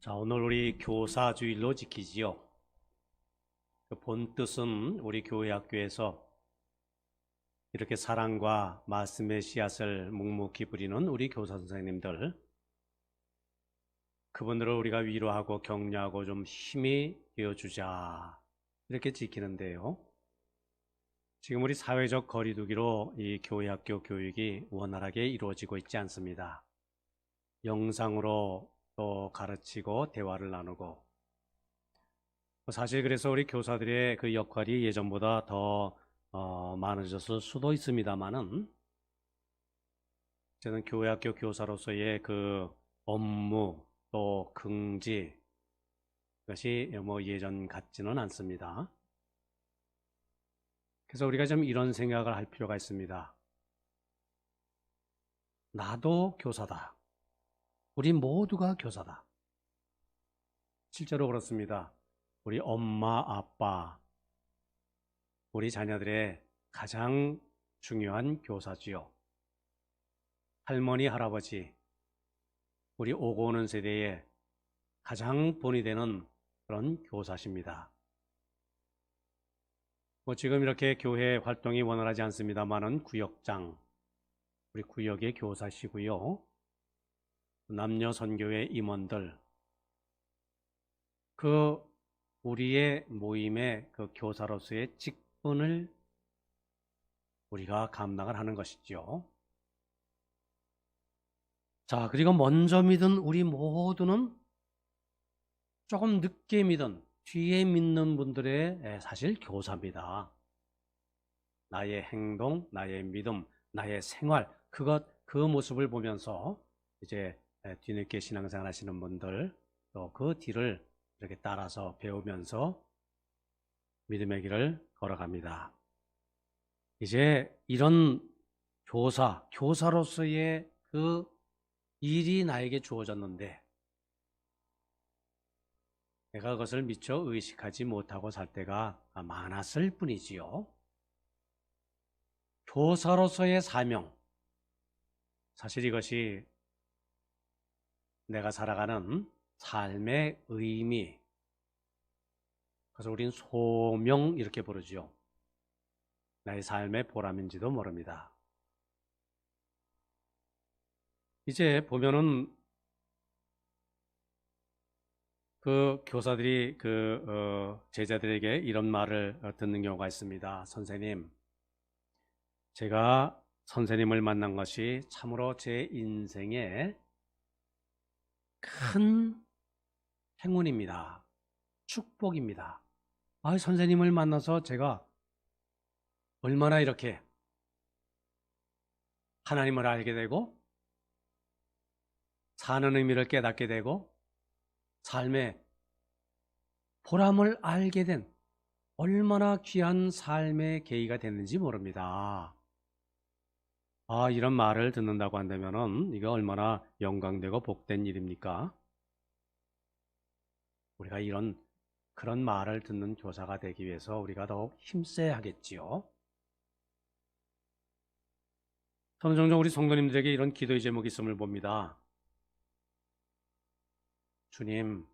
자, 오늘 우리 교사주일로 지키지요. 그 본 뜻은 우리 교회 학교에서 이렇게 사랑과 말씀의 씨앗을 묵묵히 부리는 우리 교사 선생님들, 그분들을 우리가 위로하고 격려하고 좀 힘이 되어주자, 이렇게 지키는데요. 지금 우리 사회적 거리두기로 이 교회 학교 교육이 원활하게 이루어지고 있지 않습니다. 영상으로 또 가르치고 대화를 나누고, 사실 그래서 우리 교사들의 그 역할이 예전보다 더 많아졌을 수도 있습니다만은, 저는 교회 학교 교사로서의 그 업무 또 긍지, 그것이 뭐 예전 같지는 않습니다. 그래서 우리가 좀 이런 생각을 할 필요가 있습니다. 나도 교사다. 우리 모두가 교사다. 실제로 그렇습니다. 우리 엄마, 아빠, 우리 자녀들의 가장 중요한 교사지요. 할머니, 할아버지, 우리 오고 오는 세대의 가장 본이 되는 그런 교사십니다. 뭐 지금 이렇게 교회 활동이 원활하지 않습니다만은 구역장, 우리 구역의 교사시고요. 남녀 선교회 임원들, 그 우리의 모임의 그 교사로서의 직분을 우리가 감당을 하는 것이죠. 자, 그리고 먼저 믿은 우리 모두는 조금 늦게 믿은 뒤에 믿는 분들의 사실 교사입니다. 나의 행동, 나의 믿음, 나의 생활, 그 모습을 보면서 이제 뒤늦게 신앙생활 하시는 분들, 또 그 뒤를 이렇게 따라서 배우면서 믿음의 길을 걸어갑니다. 이제 이런 교사로서의 그 일이 나에게 주어졌는데, 내가 그것을 미처 의식하지 못하고 살 때가 많았을 뿐이지요. 교사로서의 사명, 사실 이것이 내가 살아가는 삶의 의미, 그래서 우린 소명 이렇게 부르지요. 나의 삶의 보람인지도 모릅니다. 이제 보면은 그 교사들이 제자들에게 이런 말을 듣는 경우가 있습니다. 선생님, 제가 선생님을 만난 것이 참으로 제 인생의 큰 행운입니다. 축복입니다. 선생님을 만나서 제가 얼마나 이렇게 하나님을 알게 되고 사는 의미를 깨닫게 되고 삶의 보람을 알게 된 얼마나 귀한 삶의 계기가 됐는지 모릅니다. 이런 말을 듣는다고 한다면은 이거 얼마나 영광되고 복된 일입니까? 우리가 그런 말을 듣는 교사가 되기 위해서 우리가 더욱 힘써야 하겠지요. 저는 종종 우리 성도님들에게 이런 기도의 제목이 있음을 봅니다. 주님,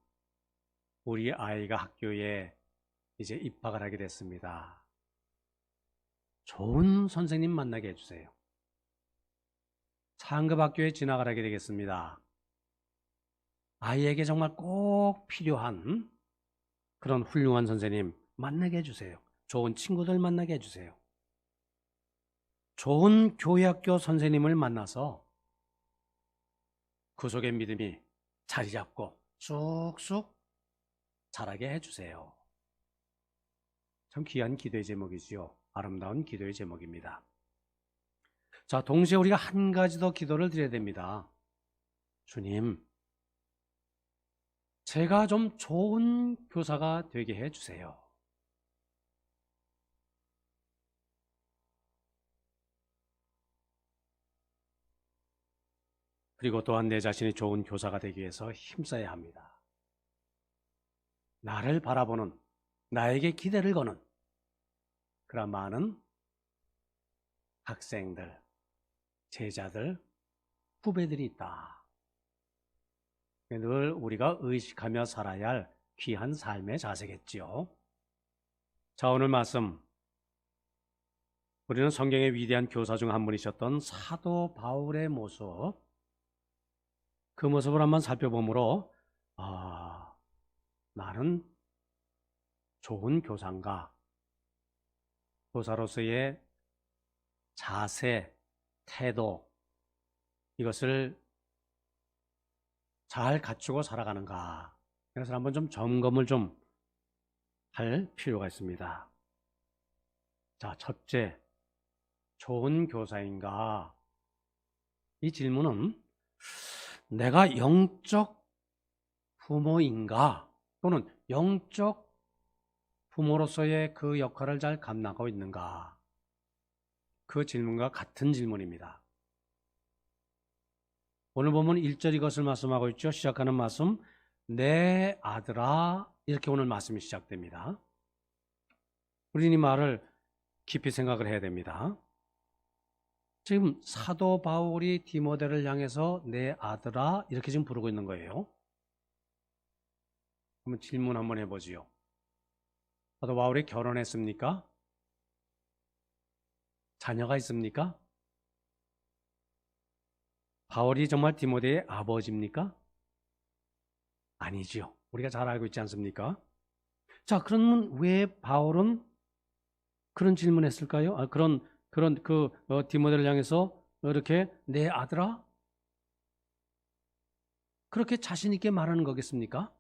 우리 아이가 학교에 이제 입학을 하게 됐습니다. 좋은 선생님 만나게 해주세요. 상급 학교에 진학을 하게 되겠습니다. 아이에게 정말 꼭 필요한 그런 훌륭한 선생님 만나게 해주세요. 좋은 친구들 만나게 해주세요. 좋은 교회학교 선생님을 만나서 그 속에 믿음이 자리 잡고 쑥쑥 자라게 해주세요. 참 귀한 기도의 제목이지요. 아름다운 기도의 제목입니다. 자, 동시에 우리가 한 가지 더 기도를 드려야 됩니다. 주님, 제가 좀 좋은 교사가 되게 해주세요. 그리고 또한 내 자신이 좋은 교사가 되기 위해서 힘써야 합니다. 나를 바라보는, 나에게 기대를 거는 그런 많은 학생들, 제자들, 후배들이 있다. 늘 우리가 의식하며 살아야 할 귀한 삶의 자세겠지요. 자, 오늘 말씀 우리는 성경의 위대한 교사 중 한 분이셨던 사도 바울의 모습, 그 모습을 한번 살펴보므로 나는 좋은 교사인가, 교사로서의 자세, 태도, 이것을 잘 갖추고 살아가는가, 그래서 한번 좀 점검을 좀 할 필요가 있습니다. 자, 첫째, 좋은 교사인가? 이 질문은 내가 영적 부모인가? 또는 영적 부모로서의 그 역할을 잘 감당하고 있는가? 그 질문과 같은 질문입니다. 오늘 보면 1절 이것을 말씀하고 있죠. 시작하는 말씀, 내 아들아, 이렇게 오늘 말씀이 시작됩니다. 우리는 이 말을 깊이 생각을 해야 됩니다. 지금 사도 바울이 디모데를 향해서 내 아들아 이렇게 지금 부르고 있는 거예요. 한번 질문 한번 해보지요. 사도 바울이 결혼했습니까? 자녀가 있습니까? 바울이 정말 디모데의 아버지입니까? 아니지요. 우리가 잘 알고 있지 않습니까? 자, 그러면 왜 바울은 그런 질문했을까요? 디모데를 향해서 이렇게 내 아들아? 그렇게 자신 있게 말하는 거겠습니까?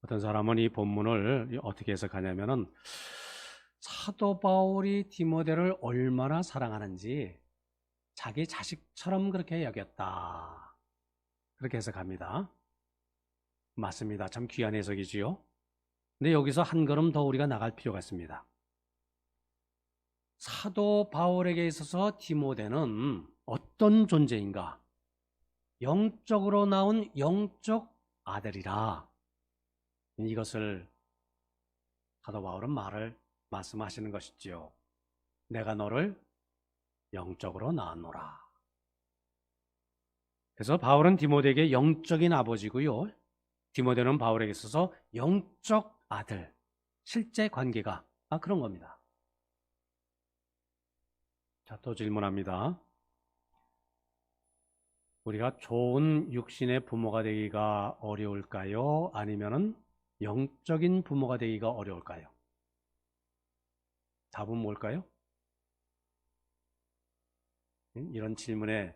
어떤 사람은 이 본문을 어떻게 해석하냐면은 사도 바울이 디모데를 얼마나 사랑하는지 자기 자식처럼 그렇게 여겼다. 그렇게 해석합니다. 맞습니다. 참 귀한 해석이지요. 근데 여기서 한 걸음 더 우리가 나갈 필요가 있습니다. 사도 바울에게 있어서 디모데는 어떤 존재인가? 영적으로 나온 영적 아들이라. 이것을 사도 바울은 말씀하시는 것이지요. 내가 너를 영적으로 낳았노라. 그래서 바울은 디모데에게 영적인 아버지고요. 디모데는 바울에게 있어서 영적 아들, 실제 관계가 그런 겁니다. 자, 또 질문합니다. 우리가 좋은 육신의 부모가 되기가 어려울까요? 아니면은 영적인 부모가 되기가 어려울까요? 답은 뭘까요? 이런 질문에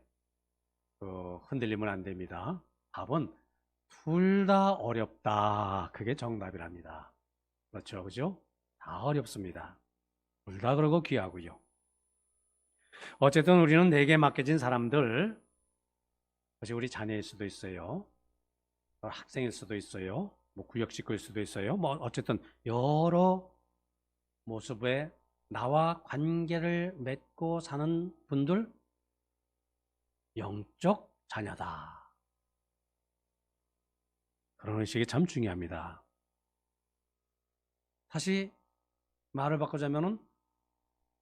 흔들리면 안 됩니다. 답은 둘 다 어렵다. 그게 정답이랍니다. 그렇죠, 그죠? 다 어렵습니다. 둘 다 그러고 귀하고요. 어쨌든 우리는 내게 맡겨진 사람들, 그것이 우리 자녀일 수도 있어요. 학생일 수도 있어요. 뭐 구역 식구일 수도 있어요. 뭐 어쨌든 여러 모습의 나와 관계를 맺고 사는 분들, 영적 자녀다. 그런 의식이 참 중요합니다. 다시 말을 바꾸자면은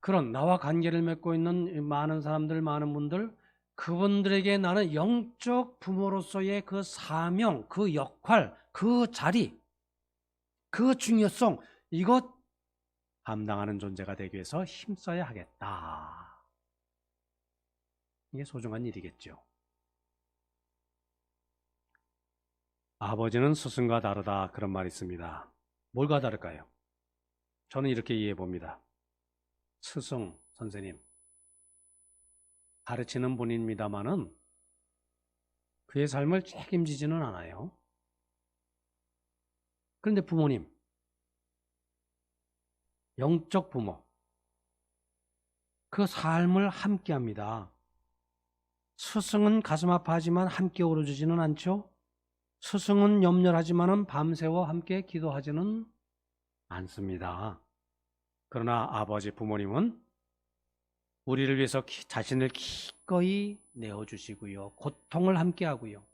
그런 나와 관계를 맺고 있는 많은 사람들, 많은 분들, 그분들에게 나는 영적 부모로서의 그 사명, 그 역할, 그 자리, 그 중요성, 이것 감당하는 존재가 되기 위해서 힘써야 하겠다. 이게 소중한 일이겠죠. 아버지는 스승과 다르다, 그런 말이 있습니다. 뭘과 다를까요? 저는 이렇게 이해해 봅니다. 스승, 선생님, 가르치는 분입니다마는 그의 삶을 책임지지는 않아요. 그런데 부모님, 영적 부모, 그 삶을 함께 합니다. 스승은 가슴 아파하지만 함께 울어주지는 않죠. 스승은 염려하지만 밤새워 함께 기도하지는 않습니다. 그러나 아버지 부모님은 우리를 위해서 자신을 기꺼이 내어주시고요. 고통을 함께 하고요.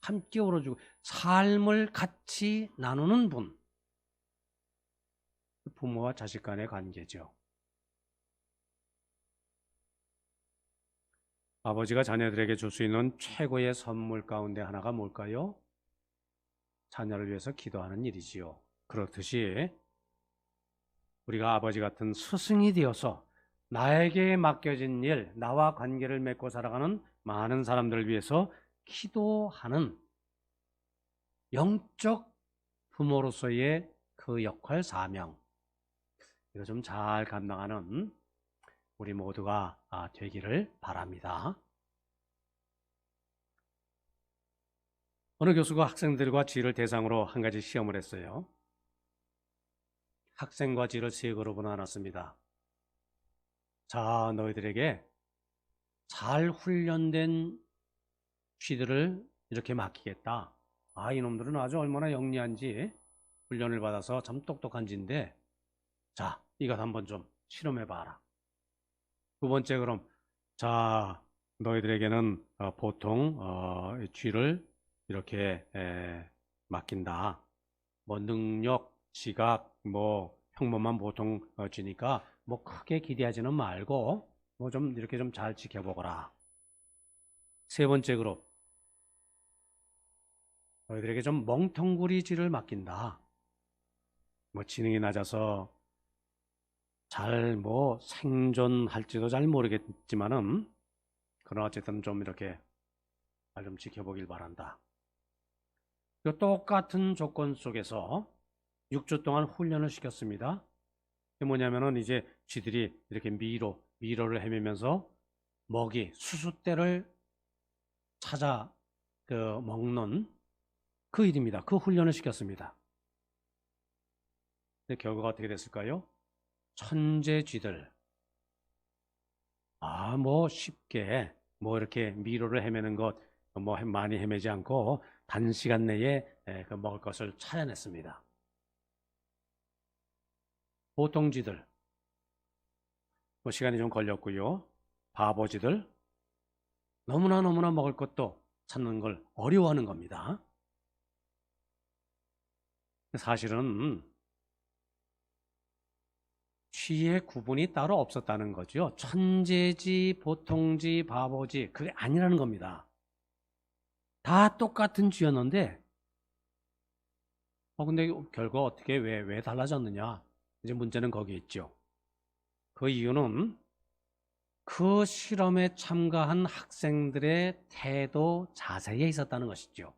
함께 울어주고 삶을 같이 나누는 분. 부모와 자식 간의 관계죠. 아버지가 자녀들에게 줄 수 있는 최고의 선물 가운데 하나가 뭘까요? 자녀를 위해서 기도하는 일이지요. 그렇듯이 우리가 아버지 같은 스승이 되어서 나에게 맡겨진 일, 나와 관계를 맺고 살아가는 많은 사람들을 위해서 기도하는 영적 부모로서의 그 역할, 사명, 이거 좀 잘 감당하는 우리 모두가 되기를 바랍니다. 어느 교수가 학생들과 지를 대상으로 한 가지 시험을 했어요. 학생과 지를 세 그룹으로 나눴습니다. 자, 너희들에게 잘 훈련된 쥐들을 이렇게 맡기겠다. 이놈들은 아주 얼마나 영리한지 훈련을 받아서 참 똑똑한 쥐인데, 자, 이것 한번 좀 실험해봐라. 두 번째, 그럼 자, 너희들에게는 보통 쥐를 이렇게 맡긴다. 뭐 능력, 지각, 뭐 평범한 보통 쥐니까 뭐 크게 기대하지는 말고 뭐 좀 이렇게 좀 잘 지켜보거라. 세 번째 그룹, 너희들에게 좀 멍텅구리쥐를 맡긴다. 뭐 지능이 낮아서 잘 뭐 생존할지도 잘 모르겠지만은 그러나 어쨌든 좀 이렇게 잘 좀 지켜보길 바란다. 똑같은 조건 속에서 6주 동안 훈련을 시켰습니다. 그게 뭐냐면은 이제 쥐들이 이렇게 미로를 헤매면서 먹이, 수수대를 찾아 먹는 그 일입니다. 그 훈련을 시켰습니다. 근데 결과가 어떻게 됐을까요? 천재 쥐들. 뭐 쉽게 뭐 이렇게 미로를 헤매는 것 뭐 많이 헤매지 않고 단시간 내에 그 먹을 것을 찾아냈습니다. 보통 쥐들 뭐 시간이 좀 걸렸고요. 바보쥐들 너무나 먹을 것도 찾는 걸 어려워하는 겁니다. 사실은 쥐의 구분이 따로 없었다는 거죠. 천재지, 보통지, 바보지 그게 아니라는 겁니다. 다 똑같은 쥐였는데 근데 결과 어떻게 왜 달라졌느냐? 이제 문제는 거기 있죠. 그 이유는 그 실험에 참가한 학생들의 태도, 자세에 있었다는 것이죠.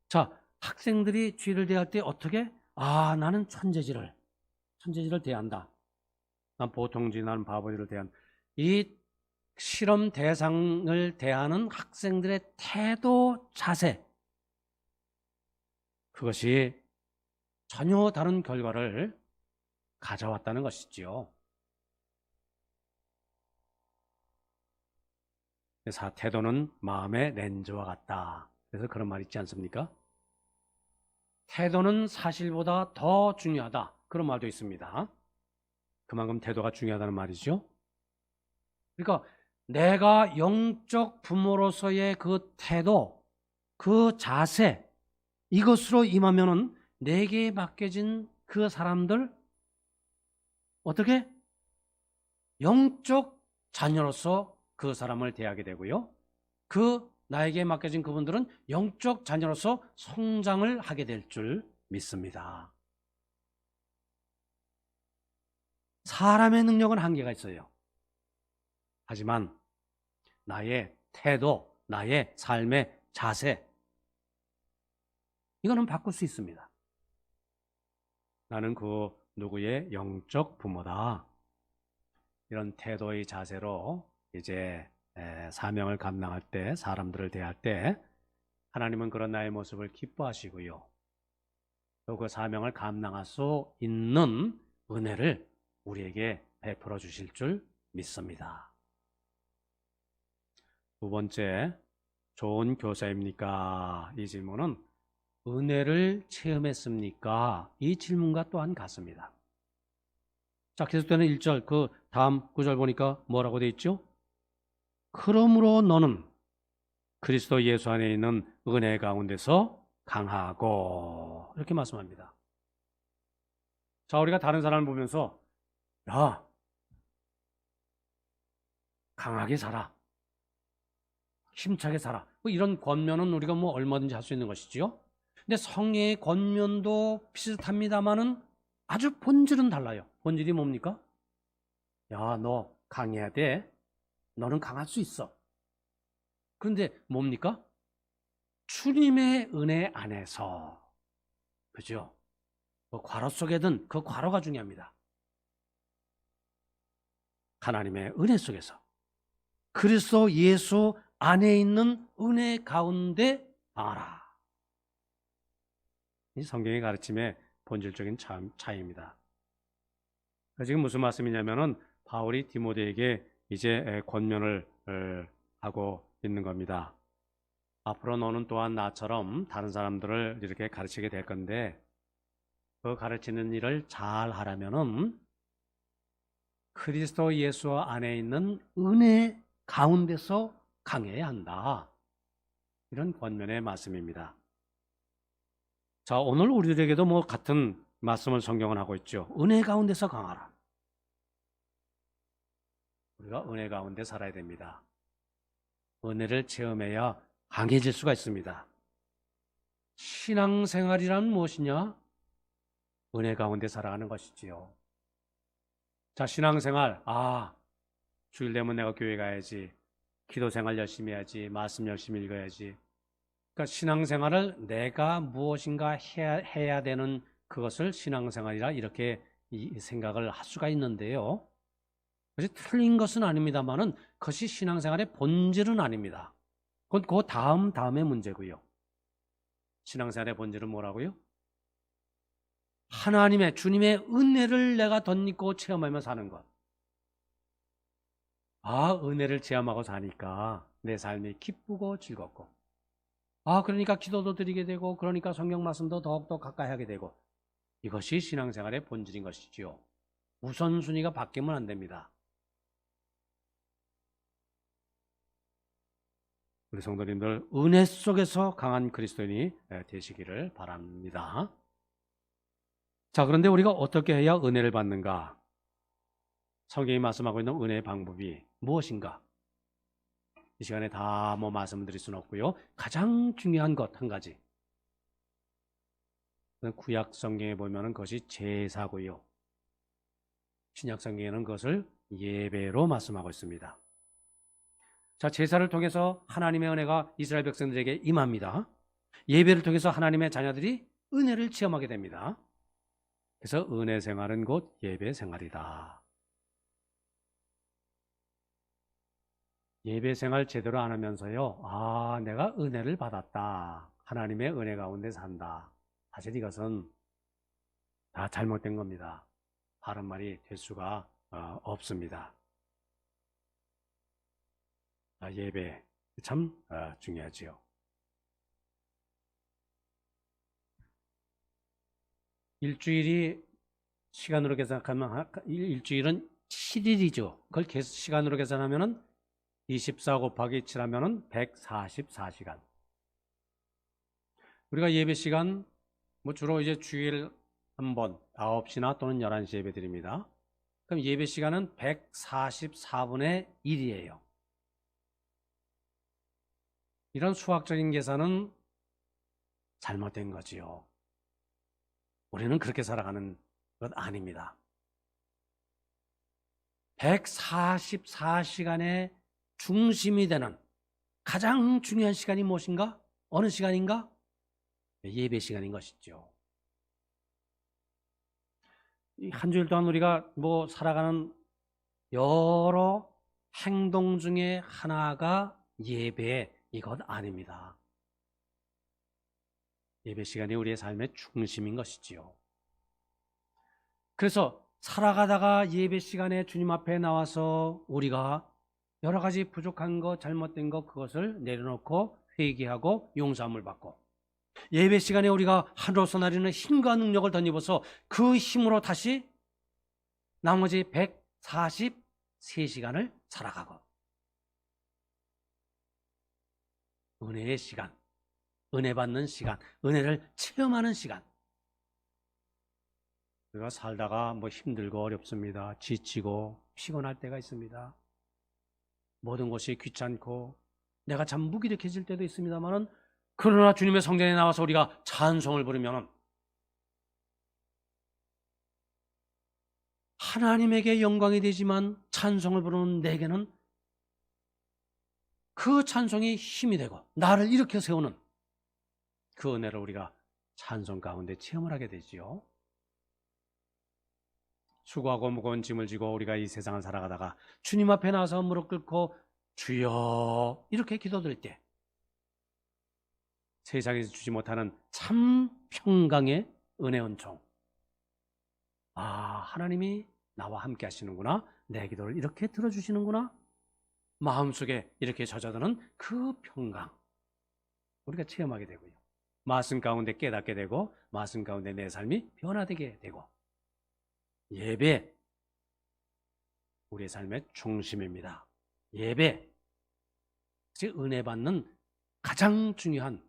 자, 학생들이 쥐를 대할 때 어떻게? 나는 천재지를 대한다. 난 보통지, 나는 바보지를 대한 이 실험 대상을 대하는 학생들의 태도, 자세 그것이 전혀 다른 결과를 가져왔다는 것이지요. 그래서 태도는 마음의 렌즈와 같다. 그래서 그런 말 있지 않습니까? 태도는 사실보다 더 중요하다. 그런 말도 있습니다. 그만큼 태도가 중요하다는 말이죠. 그러니까 내가 영적 부모로서의 그 태도, 그 자세, 이것으로 임하면은 내게 맡겨진 그 사람들 어떻게? 영적 자녀로서 그 사람을 대하게 되고요. 나에게 맡겨진 그분들은 영적 자녀로서 성장을 하게 될 줄 믿습니다. 사람의 능력은 한계가 있어요. 하지만 나의 태도, 나의 삶의 자세 이거는 바꿀 수 있습니다. 나는 그 누구의 영적 부모다. 이런 태도의 자세로 이제 사명을 감당할 때, 사람들을 대할 때 하나님은 그런 나의 모습을 기뻐하시고요. 또 그 사명을 감당할 수 있는 은혜를 우리에게 베풀어 주실 줄 믿습니다. 두 번째, 좋은 교사입니까? 이 질문은 은혜를 체험했습니까? 이 질문과 또한 같습니다. 자, 계속되는 1절, 그 다음 구절 보니까 뭐라고 되어 있죠? 그러므로 너는 그리스도 예수 안에 있는 은혜 가운데서 강하고 이렇게 말씀합니다. 자, 우리가 다른 사람을 보면서 야, 강하게 살아. 힘차게 살아. 뭐 이런 권면은 우리가 뭐 얼마든지 할 수 있는 것이지요. 근데 성령의 권면도 비슷합니다만은 아주 본질은 달라요. 본질이 뭡니까? 야, 너 강해야 돼. 너는 강할 수 있어. 그런데 뭡니까? 주님의 은혜 안에서, 그죠? 그 괄호 속에든 그 괄호가 중요합니다. 하나님의 은혜 속에서 그리스도 예수 안에 있는 은혜 가운데 알아. 이 성경의 가르침의 본질적인 차이입니다. 지금 무슨 말씀이냐면은 바울이 디모데에게 이제 권면을 하고 있는 겁니다. 앞으로 너는 또한 나처럼 다른 사람들을 이렇게 가르치게 될 건데 그 가르치는 일을 잘 하려면은 그리스도 예수 안에 있는 은혜 가운데서 강해야 한다. 이런 권면의 말씀입니다. 자, 오늘 우리들에게도 뭐 같은 말씀을 성경은 하고 있죠. 은혜 가운데서 강하라. 우리가 은혜 가운데 살아야 됩니다. 은혜를 체험해야 강해질 수가 있습니다. 신앙생활이란 무엇이냐? 은혜 가운데 살아가는 것이지요. 자, 신앙생활. 주일 되면 내가 교회 가야지. 기도생활 열심히 해야지. 말씀 열심히 읽어야지. 그러니까 신앙생활을 내가 무엇인가 해야 되는 그것을 신앙생활이라 이렇게 생각을 할 수가 있는데요. 그것이 틀린 것은 아닙니다만은 그것이 신앙생활의 본질은 아닙니다. 그건 그 다음의 문제고요. 신앙생활의 본질은 뭐라고요? 하나님의 주님의 은혜를 내가 덧입고 체험하며 사는 것. 은혜를 체험하고 사니까 내 삶이 기쁘고 즐겁고 그러니까 기도도 드리게 되고 그러니까 성경 말씀도 더욱더 가까이 하게 되고 이것이 신앙생활의 본질인 것이지요. 우선순위가 바뀌면 안 됩니다. 우리 성도님들 은혜 속에서 강한 그리스도인이 되시기를 바랍니다. 자, 그런데 우리가 어떻게 해야 은혜를 받는가? 성경이 말씀하고 있는 은혜의 방법이 무엇인가? 이 시간에 다 말씀드릴 수는 없고요. 가장 중요한 것 한 가지. 구약 성경에 보면은 그것이 제사고요. 신약 성경에는 그것을 예배로 말씀하고 있습니다. 자, 제사를 통해서 하나님의 은혜가 이스라엘 백성들에게 임합니다. 예배를 통해서 하나님의 자녀들이 은혜를 체험하게 됩니다. 그래서 은혜 생활은 곧 예배 생활이다. 예배 생활 제대로 안 하면서요. 내가 은혜를 받았다. 하나님의 은혜 가운데 산다. 사실 이것은 다 잘못된 겁니다. 바른 말이 될 수가 없습니다. 예배 참 중요하지요. 일주일이 시간으로 계산하면 일주일은 7일이죠. 그걸 시간으로 계산하면은 24 곱하기 7하면은 144시간. 우리가 예배 시간 주로 이제 주일 한 번 9시나 또는 11시 예배 드립니다. 그럼 예배 시간은 144분의 1이에요. 이런 수학적인 계산은 잘못된 거지요. 우리는 그렇게 살아가는 것 아닙니다. 144시간의 중심이 되는 가장 중요한 시간이 무엇인가? 어느 시간인가? 예배 시간인 것이죠. 한 주일 동안 우리가 살아가는 여러 행동 중에 하나가 예배, 이것 아닙니다. 예배 시간이 우리의 삶의 중심인 것이지요. 그래서 살아가다가 예배 시간에 주님 앞에 나와서 우리가 여러 가지 부족한 것, 잘못된 것 그것을 내려놓고 회개하고 용서함을 받고 예배 시간에 우리가 하루로서 나리는 힘과 능력을 덧입어서 그 힘으로 다시 나머지 143시간을 살아가고 은혜의 시간, 은혜 받는 시간, 은혜를 체험하는 시간. 우리가 살다가 힘들고 어렵습니다. 지치고 피곤할 때가 있습니다. 모든 것이 귀찮고 내가 참 무기력해질 때도 있습니다만은, 그러나 주님의 성전에 나와서 우리가 찬송을 부르면 하나님에게 영광이 되지만 찬송을 부르는 내게는 그 찬송이 힘이 되고 나를 일으켜 세우는 그 은혜를 우리가 찬송 가운데 체험을 하게 되지요. 수고하고 무거운 짐을 지고 우리가 이 세상을 살아가다가 주님 앞에 나와서 무릎 꿇고 주여 이렇게 기도드릴 때 세상에서 주지 못하는 참 평강의 은혜 은총, 하나님이 나와 함께 하시는구나, 내 기도를 이렇게 들어주시는구나, 마음속에 이렇게 젖어드는 그 평강 우리가 체험하게 되고요. 말씀 가운데 깨닫게 되고 말씀 가운데 내 삶이 변화되게 되고, 예배 우리의 삶의 중심입니다. 예배, 은혜 받는 가장 중요한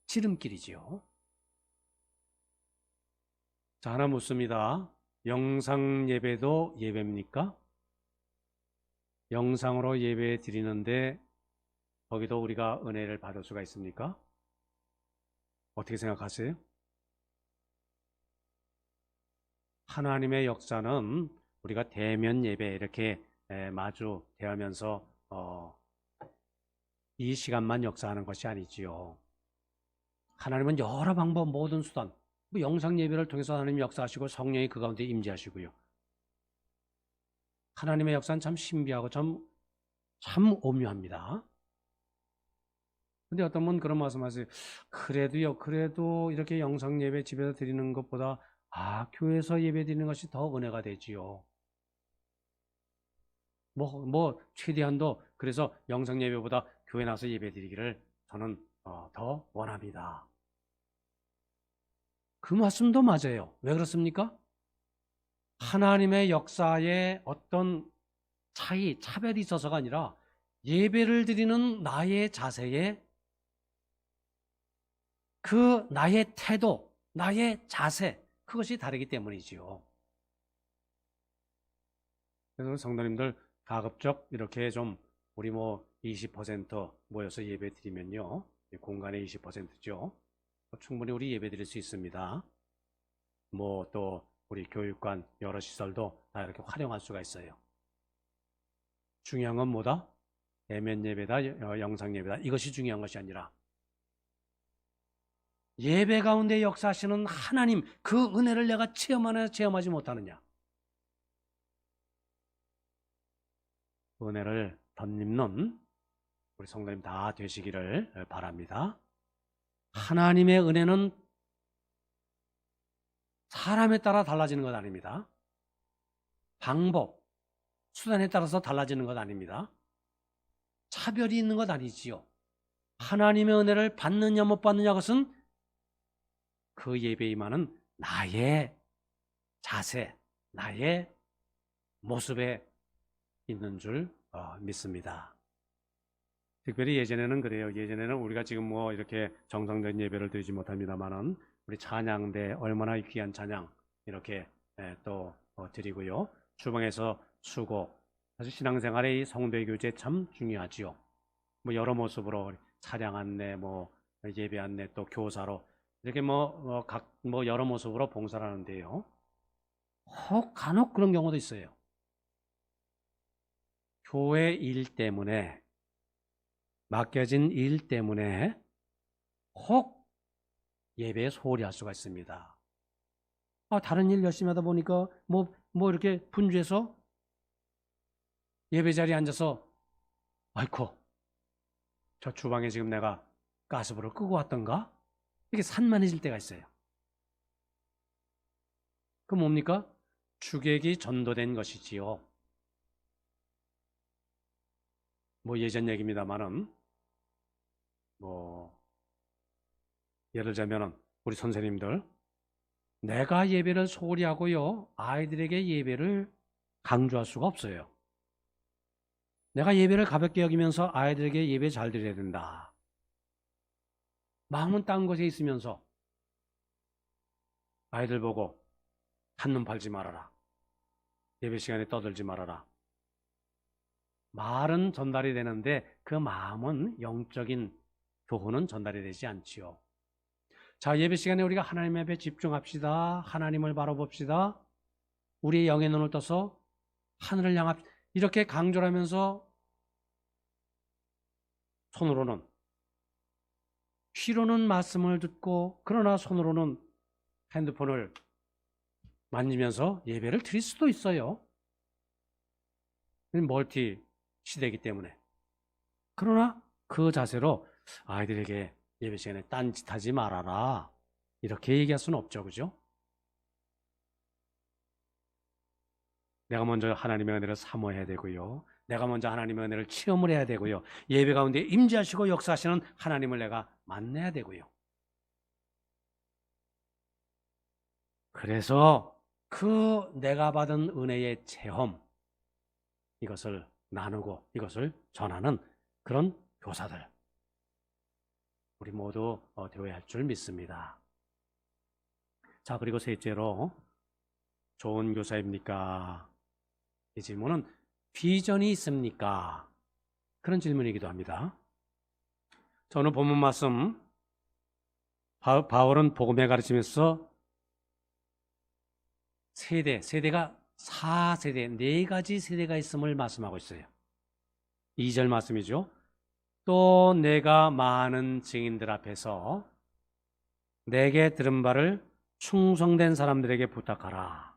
지름길이지요. 자, 하나 묻습니다. 영상 예배도 예배입니까? 영상으로 예배 드리는데 거기도 우리가 은혜를 받을 수가 있습니까? 어떻게 생각하세요? 하나님의 역사는 우리가 대면 예배 이렇게 마주 대하면서 이 시간만 역사하는 것이 아니지요. 하나님은 여러 방법, 모든 수단, 영상 예배를 통해서 하나님 역사하시고 성령이 그 가운데 임재하시고요. 하나님의 역사는 참 신비하고 참 오묘합니다. 근데 어떤 분 그런 말씀하세요. 그래도 이렇게 영상 예배 집에서 드리는 것보다 교회에서 예배 드리는 것이 더 은혜가 되지요. 최대한도 그래서 영상 예배보다 교회 나서 예배 드리기를 저는 더 원합니다. 그 말씀도 맞아요. 왜 그렇습니까? 하나님의 역사에 어떤 차별이 있어서가 아니라 예배를 드리는 나의 자세에 그 나의 태도, 나의 자세, 그것이 다르기 때문이지요. 그래서 성도님들 가급적 이렇게 좀 우리 20% 모여서 예배 드리면요, 공간의 20%죠. 충분히 우리 예배 드릴 수 있습니다. 또 우리 교육관 여러 시설도 다 이렇게 활용할 수가 있어요. 중요한 건 뭐다? 대면 예배다, 영상 예배다, 이것이 중요한 것이 아니라 예배 가운데 역사하시는 하나님, 그 은혜를 내가 체험하느냐 체험하지 못하느냐, 은혜를 덧입는 우리 성도님 다 되시기를 바랍니다. 하나님의 은혜는 사람에 따라 달라지는 것 아닙니다. 방법, 수단에 따라서 달라지는 것 아닙니다. 차별이 있는 것 아니지요. 하나님의 은혜를 받느냐 못 받느냐, 것은 그 예배에 임하는 나의 자세, 나의 모습에 있는 줄 믿습니다. 특별히 예전에는 그래요. 예전에는 우리가 지금 이렇게 정상적인 예배를 드리지 못합니다만은 우리 찬양대 얼마나 귀한 찬양 이렇게 또 드리고요. 주방에서 수고, 사실 신앙생활의 이 성도의 교제 참 중요하지요. 여러 모습으로 차량 안내, 예배 안내, 또 교사로 이렇게 여러 모습으로 봉사를 하는데요. 간혹 그런 경우도 있어요. 교회 일 때문에, 맡겨진 일 때문에 혹 예배에 소홀히 할 수가 있습니다. 다른 일 열심히 하다 보니까 이렇게 분주해서 예배 자리에 앉아서 아이고, 저 주방에 지금 내가 가스불을 끄고 왔던가? 이렇게 산만해질 때가 있어요. 그 뭡니까? 주객이 전도된 것이지요. 예전 얘기입니다만은 예를 들자면은 우리 선생님들, 내가 예배를 소홀히 하고요, 아이들에게 예배를 강조할 수가 없어요. 내가 예배를 가볍게 여기면서 아이들에게 예배 잘 드려야 된다. 마음은 딴 곳에 있으면서 아이들 보고 한눈 팔지 말아라, 예배 시간에 떠들지 말아라, 말은 전달이 되는데 그 마음은 영적인 교훈은 전달이 되지 않지요. 자, 예배 시간에 우리가 하나님 앞에 집중합시다. 하나님을 바라봅시다. 우리의 영의 눈을 떠서 하늘을 향합시다. 이렇게 강조를 하면서 손으로는, 귀로는 말씀을 듣고 그러나 손으로는 핸드폰을 만지면서 예배를 드릴 수도 있어요. 멀티 시대이기 때문에. 그러나 그 자세로 아이들에게 예배 시간에 딴짓하지 말아라, 이렇게 얘기할 수는 없죠. 그죠? 내가 먼저 하나님의 은혜를 사모해야 되고요. 내가 먼저 하나님의 은혜를 체험을 해야 되고요. 예배 가운데 임재하시고 역사하시는 하나님을 내가 만나야 되고요. 그래서 그 내가 받은 은혜의 체험, 이것을 나누고 이것을 전하는 그런 교사들, 우리 모두 되어야 할 줄 믿습니다. 자, 그리고 셋째로, 좋은 교사입니까? 이 질문은 비전이 있습니까? 그런 질문이기도 합니다. 저는 본문 말씀, 바울은 복음에 가르치면서 세대가 4세대, 4가지 세대가 있음을 말씀하고 있어요. 2절 말씀이죠. 또 내가 많은 증인들 앞에서 내게 들은 바를 충성된 사람들에게 부탁하라.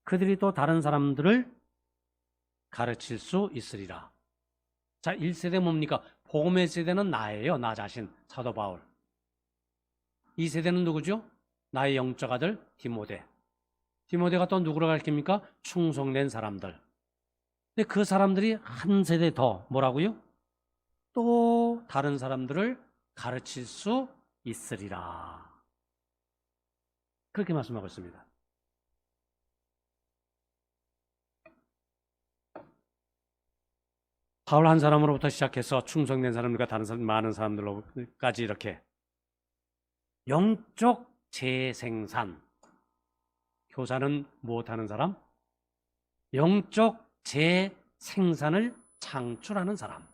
그들이 또 다른 사람들을 가르칠 수 있으리라. 자, 1세대 뭡니까? 복음의 세대는 나예요. 나 자신, 사도 바울. 2세대는 누구죠? 나의 영적 아들 디모데. 디모데가 또 누구를 가르칩니까? 충성된 사람들. 근데 그 사람들이 한 세대 더 뭐라고요? 또 다른 사람들을 가르칠 수 있으리라. 그렇게 말씀하고 있습니다. 바울 한 사람으로부터 시작해서 충성된 사람들과 다른 사람, 많은 사람들로까지 이렇게 영적 재생산. 교사는 무엇하는 사람? 영적 재생산을 창출하는 사람.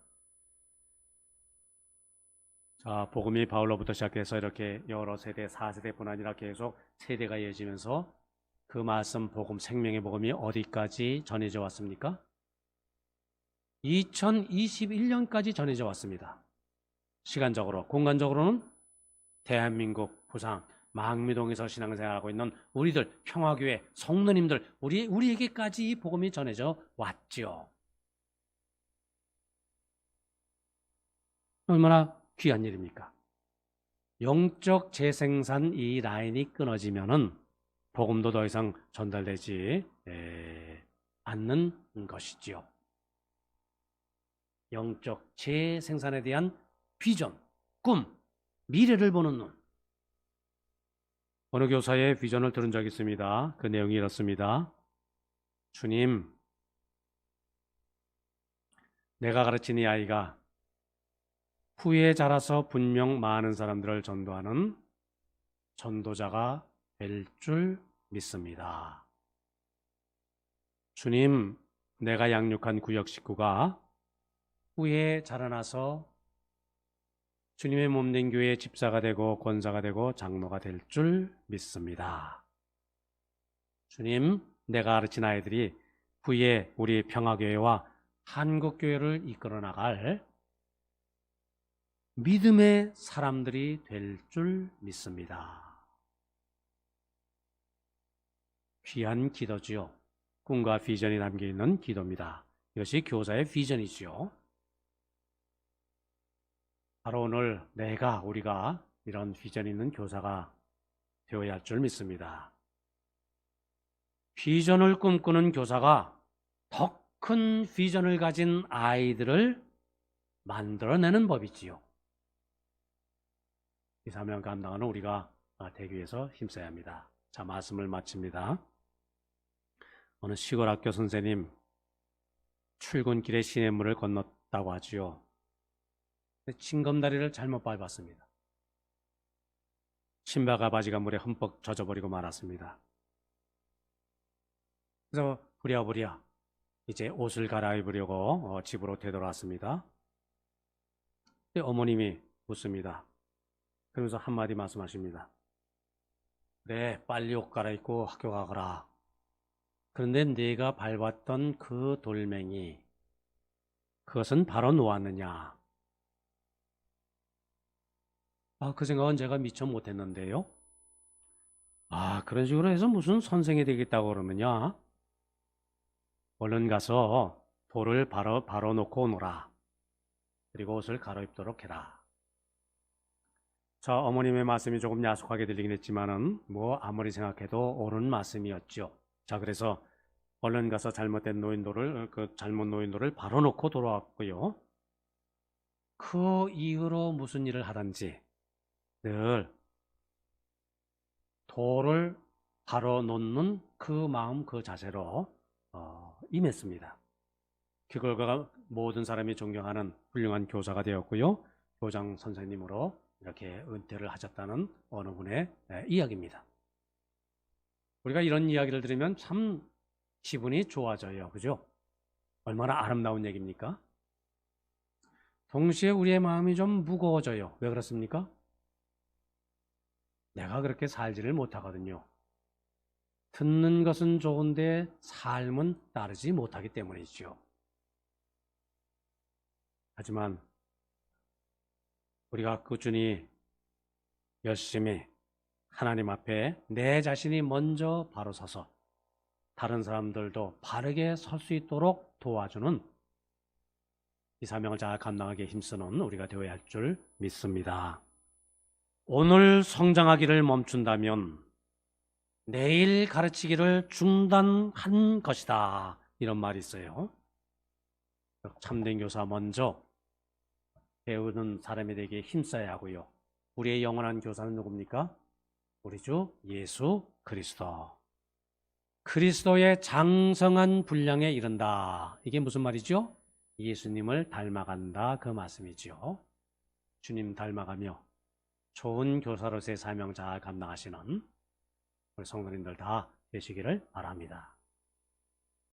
자, 복음이 바울로부터 시작해서 이렇게 여러 세대, 4세대뿐 아니라 계속 세대가 이어지면서 그 말씀 복음, 생명의 복음이 어디까지 전해져 왔습니까? 2021년까지 전해져 왔습니다. 시간적으로, 공간적으로는 대한민국, 부산, 망미동에서 신앙생활하고 있는 우리들, 평화교회, 성도님들, 우리에게까지 이 복음이 전해져 왔죠. 얼마나 귀한 일입니까? 영적 재생산 이 라인이 끊어지면은 복음도 더 이상 전달되지 않는 것이지요. 영적 재생산에 대한 비전, 꿈, 미래를 보는 눈. 어느 교사의 비전을 들은 적이 있습니다. 그 내용이 이렇습니다. 주님, 내가 가르친 이 아이가 후에 자라서 분명 많은 사람들을 전도하는 전도자가 될 줄 믿습니다. 주님, 내가 양육한 구역 식구가 후에 자라나서 주님의 몸된 교회의 집사가 되고 권사가 되고 장로가 될 줄 믿습니다. 주님, 내가 가르친 아이들이 후에 우리 평화교회와 한국교회를 이끌어 나갈 믿음의 사람들이 될 줄 믿습니다. 귀한 기도지요. 꿈과 비전이 담겨있는 기도입니다. 이것이 교사의 비전이지요. 바로 오늘 우리가 이런 비전 있는 교사가 되어야 할 줄 믿습니다. 비전을 꿈꾸는 교사가 더 큰 비전을 가진 아이들을 만들어내는 법이지요. 이 사명 감당하는 우리가 되기 위해서 힘써야 합니다. 자, 말씀을 마칩니다. 어느 시골 학교 선생님, 출근길에 시냇물을 건넜다고 하지요. 징검다리를 잘못 밟았습니다. 신발과 바지가 물에 흠뻑 젖어버리고 말았습니다. 그래서 부랴부랴 이제 옷을 갈아입으려고 집으로 되돌아왔습니다. 근데 어머님이 묻습니다. 그러면서 한마디 말씀하십니다. 그래, 빨리 옷 갈아입고 학교 가거라. 그런데 네가 밟았던 그 돌멩이, 그것은 바로 놓았느냐? 그 생각은 제가 미처 못했는데요. 그런 식으로 해서 무슨 선생이 되겠다고 그러느냐? 얼른 가서 돌을 바로 놓고 오너라. 그리고 옷을 갈아입도록 해라. 자, 어머님의 말씀이 조금 야속하게 들리긴 했지만은 아무리 생각해도 옳은 말씀이었죠. 자, 그래서 얼른 가서 잘못된 노인돌을 잘못 놓인 돌을 바로 놓고 돌아왔고요. 그 이후로 무슨 일을 하든지 늘 돌을 바로 놓는 그 마음, 그 자세로 임했습니다. 그 결과가 모든 사람이 존경하는 훌륭한 교사가 되었고요. 교장 선생님으로 이렇게 은퇴를 하셨다는 어느 분의 이야기입니다. 우리가 이런 이야기를 들으면 참 기분이 좋아져요. 그죠? 얼마나 아름다운 얘기입니까? 동시에 우리의 마음이 좀 무거워져요. 왜 그렇습니까? 내가 그렇게 살지를 못하거든요. 듣는 것은 좋은데 삶은 따르지 못하기 때문이죠. 하지만 우리가 꾸준히 열심히 하나님 앞에 내 자신이 먼저 바로 서서 다른 사람들도 바르게 설 수 있도록 도와주는 이 사명을 잘 감당하기에 힘쓰는 우리가 되어야 할 줄 믿습니다. 오늘 성장하기를 멈춘다면 내일 가르치기를 중단한 것이다. 이런 말이 있어요. 참된 교사 먼저 배우는 사람이 되기에 힘써야 하고요. 우리의 영원한 교사는 누굽니까? 우리 주 예수 그리스도. 그리스도의 장성한 분량에 이른다. 이게 무슨 말이죠? 예수님을 닮아간다 그 말씀이죠. 주님 닮아가며 좋은 교사로서의 사명 잘 감당하시는 우리 성도님들 다 되시기를 바랍니다.